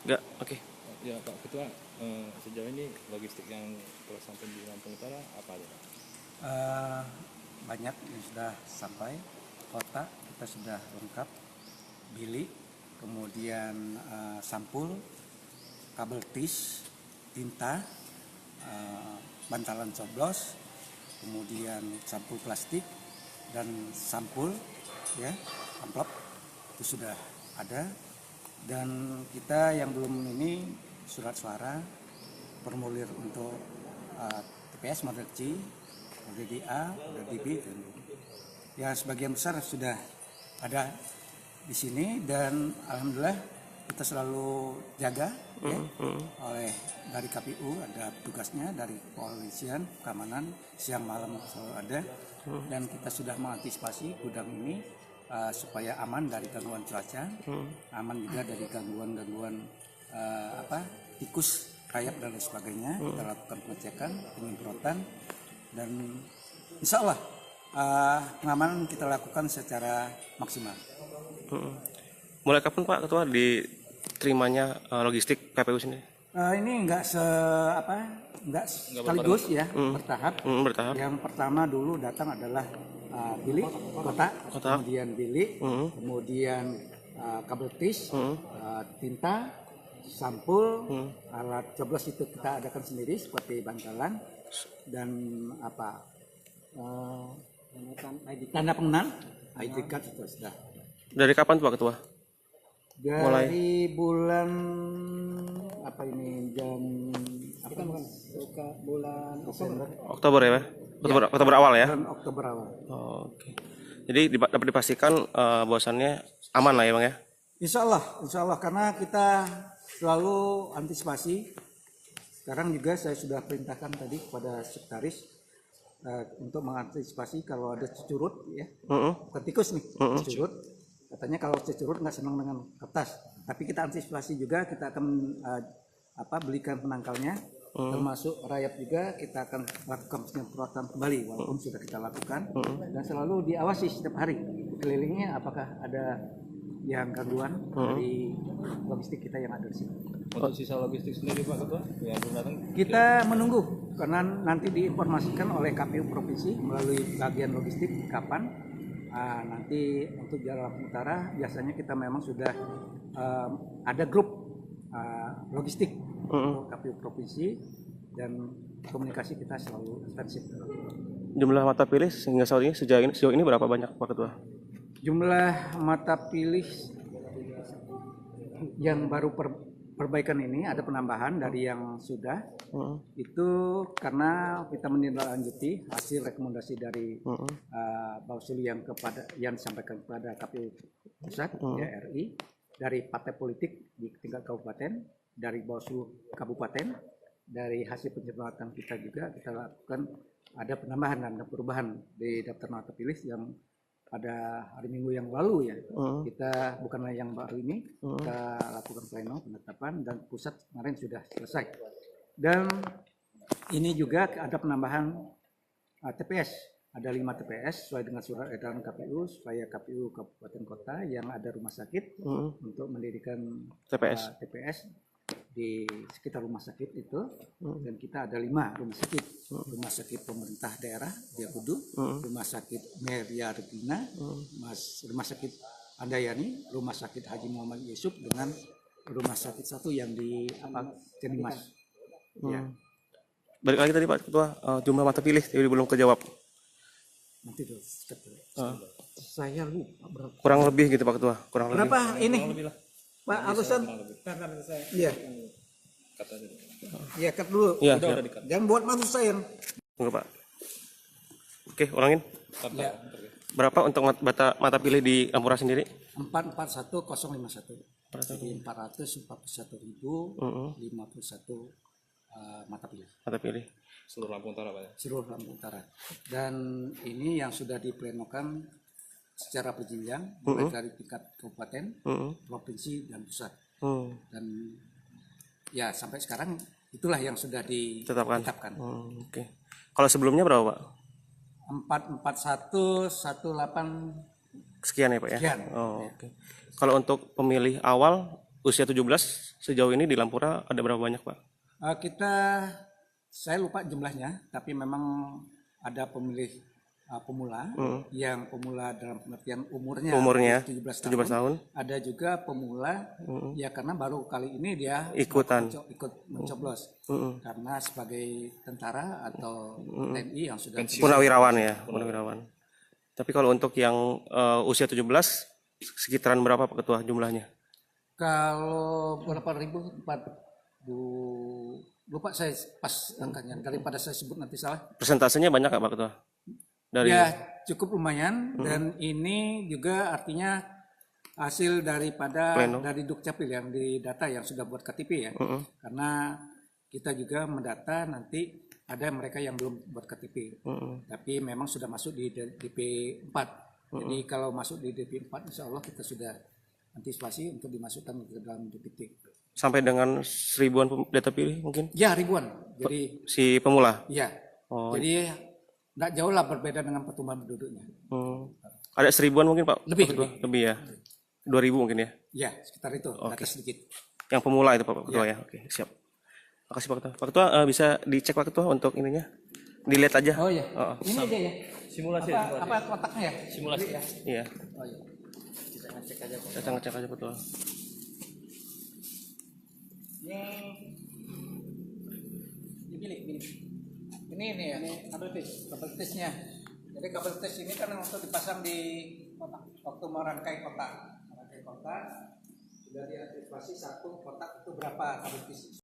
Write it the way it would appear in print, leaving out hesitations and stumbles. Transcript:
Enggak, oke. Ya Pak Ketua, sejauh ini logistik yang telah sampai di Lampung Utara apa aja Pak? Banyak yang sudah sampai. Kota kita sudah lengkap, bilik, kemudian sampul, kabel tis, tinta, bantalan coblos, kemudian sampul plastik dan sampul ya amplop itu sudah ada. Dan kita yang belum ini surat suara, formulir untuk TPS, Model C, DDA, DB, dan ya sebagian besar sudah ada di sini. Dan alhamdulillah kita selalu jaga ya, oleh dari KPU ada tugasnya, dari kepolisian, keamanan siang malam selalu ada, dan kita sudah mengantisipasi gudang ini supaya aman dari gangguan cuaca, aman juga dari gangguan tikus, rayap dan lain sebagainya. Kita lakukan pengecekan, penyemprotan, dan insya Allah pengamanan kita lakukan secara maksimal. Mulai kapan Pak Ketua diterimanya logistik PPU sini? Ini enggak sekaligus ya, bertahap. Bertahap. Yang pertama dulu datang adalah bilik kota, kemudian bilik, kemudian kabel tis, tinta, sampul, alat coblos itu kita adakan sendiri seperti bantalan dan tanda pengenal, ID card itu sudah. Dari kapan Pak Ketua? Dari bulan bulan Oktober ya, Pak? Oktober awal ya? Oktober awal. Oh, oke. Jadi dapat dipastikan bahwasannya aman lah ya Bang ya? Insya Allah karena kita selalu antisipasi. Sekarang juga saya sudah perintahkan tadi kepada sekretaris untuk mengantisipasi kalau ada cecurut ya, bukan tikus nih, cecurut. Katanya kalau cecurut nggak senang dengan kertas, tapi kita antisipasi juga, kita akan belikan penangkalnya, termasuk rayap juga kita akan lakukan penyemprotan kembali walaupun sudah kita lakukan, dan selalu diawasi setiap hari kelilingnya apakah ada yang gangguan dari logistik kita yang ada di sini. Untuk sisa logistik sendiri Pak Ketua yang belum datang? Kita menunggu karena nanti diinformasikan oleh KPU provinsi melalui bagian logistik kapan. Nanti untuk Jalan Lampung Utara biasanya kita memang sudah ada grup logistik untuk KPU provinsi, dan komunikasi kita selalu intensif. Jumlah mata pilih hingga sejauh ini berapa banyak Pak Ketua? Jumlah mata pilih yang baru perbaikan ini ada penambahan dari yang sudah itu karena kita menindaklanjuti hasil rekomendasi dari Bawaslu yang disampaikan kepada KPU Pusat RI, dari partai politik di tingkat kabupaten, dari Bawaslu kabupaten, dari hasil penyemprotan kita juga kita lakukan ada penambahan dan perubahan di daftar mata pilih yang pada hari Minggu yang lalu ya. Kita bukanlah yang baru ini, kita lakukan pleno penetapan dan pusat kemarin sudah selesai. Dan ini juga ada penambahan TPS, ada 5 TPS sesuai dengan surat edaran KPU supaya KPU kabupaten kota yang ada rumah sakit untuk mendirikan TPS di sekitar rumah sakit itu, dan kita ada 5 rumah sakit. Rumah sakit pemerintah daerah di Kudu, rumah sakit Meria Regina, rumah sakit Andayani, rumah sakit Haji Muhammad Yusuf, dengan rumah sakit satu yang di Cenimas. Ya. Balik lagi tadi Pak Ketua, jumlah mata pilih tadi belum kejawab. Nanti dulu. Saya lupa berapa. Kurang lebih gitu Pak Ketua, kurang lebih. Berapa ini? Pak Agusan? Iya. Iya, cut dulu. Iya, Jangan buat malu saya. Enggak Pak. Oke, ulangin. Ya. Berapa untuk mata pilih di Ampura sendiri? 441051. Jadi 441.051 mata pilih. Mata pilih. Seluruh Lampung Utara Pak ya? Seluruh Lampung Utara. Dan ini yang sudah diplenokan secara berjenjang mulai dari tingkat kabupaten, provinsi, dan pusat. Dan ya sampai sekarang itulah yang sudah ditetapkan. Oke. Kalau sebelumnya berapa Pak? 44118 sekian ya Pak ya? Sekian. Oh, oke. Kalau untuk pemilih awal usia 17 sejauh ini di Lampura ada berapa banyak Pak? Saya lupa jumlahnya, tapi memang ada pemilih pemula, yang pemula dalam pengertian umurnya 17 tahun. Ada juga pemula ya karena baru kali ini dia ikut mencoblos karena sebagai tentara atau TNI yang sudah Purnawirawan ya, purnawirawan. Tapi kalau untuk yang usia 17 sekitaran berapa Pak Ketua jumlahnya? Kalau berapa ribu, lupa saya pas angkanya, daripada saya sebut nanti salah. Persentasenya banyak nggak Pak Ketua? Ya cukup lumayan, dan ini juga artinya hasil daripada dari Dukcapil yang di data yang sudah buat KTP ya. Karena kita juga mendata nanti ada mereka yang belum buat KTP, tapi memang sudah masuk di DP 4. Jadi kalau masuk di DP 4 insya Allah kita sudah antisipasi untuk dimasukkan ke dalam DPT. Sampai dengan 1000-an data pilih mungkin? Ya ribuan. Jadi si pemula? Ya. Jadi nggak jauh lah berbeda dengan pertumbuhan penduduknya. Ada 1000-an mungkin Pak? Lebih ya? 2000 mungkin ya? Ya sekitar itu, atas sedikit. Yang pemula itu Pak Ketua ya? Oke, siap. Makasih Pak Ketua. Pak Ketua bisa dicek Pak Ketua untuk ininya? Dilihat aja. Oh iya. Ini aja ya? Simulasi. Apa kotaknya ya? Simulasi. Iya. Oh iya. Kita ngecek aja. Kita ngecek aja Ketua. Ini ya, kabel tesnya. Jadi kabel tes ini kan untuk dipasang di kotak waktu merangkai kotak. Sudah diantisipasi satu kotak itu berapa kabel tes.